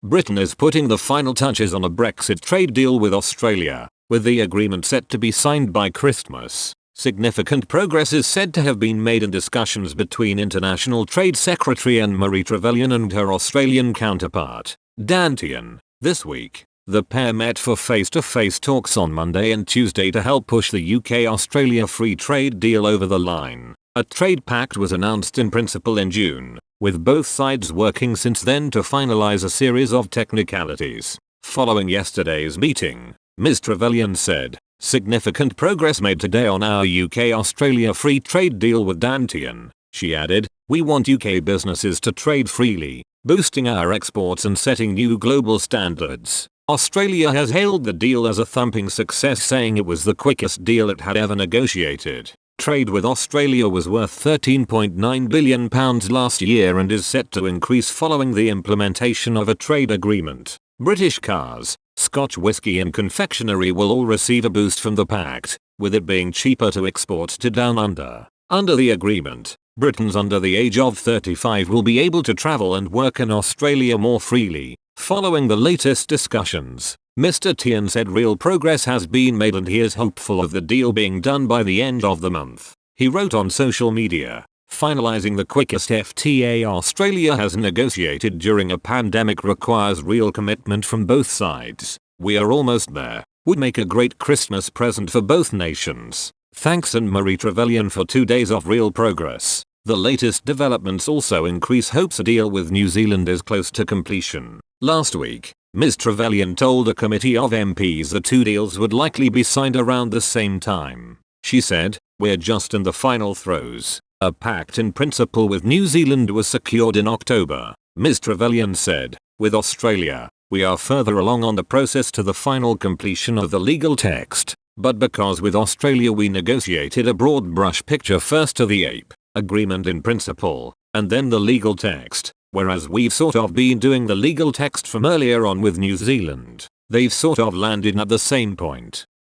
Britain is putting the final touches on a Brexit trade deal with Australia, with the agreement set to be signed by Christmas. Significant progress is said to have been made in discussions between International Trade Secretary Anne-Marie Trevelyan and her Australian counterpart, Dan Tehan, this week. The pair met for face-to-face talks on Monday and Tuesday to help push the UK-Australia free trade deal over the line. A trade pact was announced in principle in June, with both sides working since then to finalise a series of technicalities. Following yesterday's meeting, Ms. Trevelyan said, "Significant progress made today on our UK-Australia free trade deal with Dan Tehan." She added, "We want UK businesses to trade freely, boosting our exports and setting new global standards." Australia has hailed the deal as a thumping success, saying it was the quickest deal it had ever negotiated. Trade with Australia was worth £13.9 billion last year and is set to increase following the implementation of a trade agreement. British cars, Scotch whisky and confectionery will all receive a boost from the pact, with it being cheaper to export to Down Under. Under the agreement, Britons under the age of 35 will be able to travel and work in Australia more freely. Following the latest discussions, Mr. Tehan said real progress has been made and he is hopeful of the deal being done by the end of the month. He wrote on social media, "Finalizing the quickest FTA Australia has negotiated during a pandemic requires real commitment from both sides. We are almost there. Would make a great Christmas present for both nations. Thanks Anne-Marie Trevelyan for 2 days of real progress." The latest developments also increase hopes a deal with New Zealand is close to completion. Last week, Ms. Trevelyan told a committee of MPs the two deals would likely be signed around the same time. She said, "We're just in the final throes." A pact in principle with New Zealand was secured in October. Ms. Trevelyan said, "With Australia, we are further along on the process to the final completion of the legal text, but because with Australia we negotiated a broad brush picture first to the APE agreement in principle, and then the legal text, whereas we've sort of been doing the legal text from earlier on with New Zealand, they've sort of landed at the same point."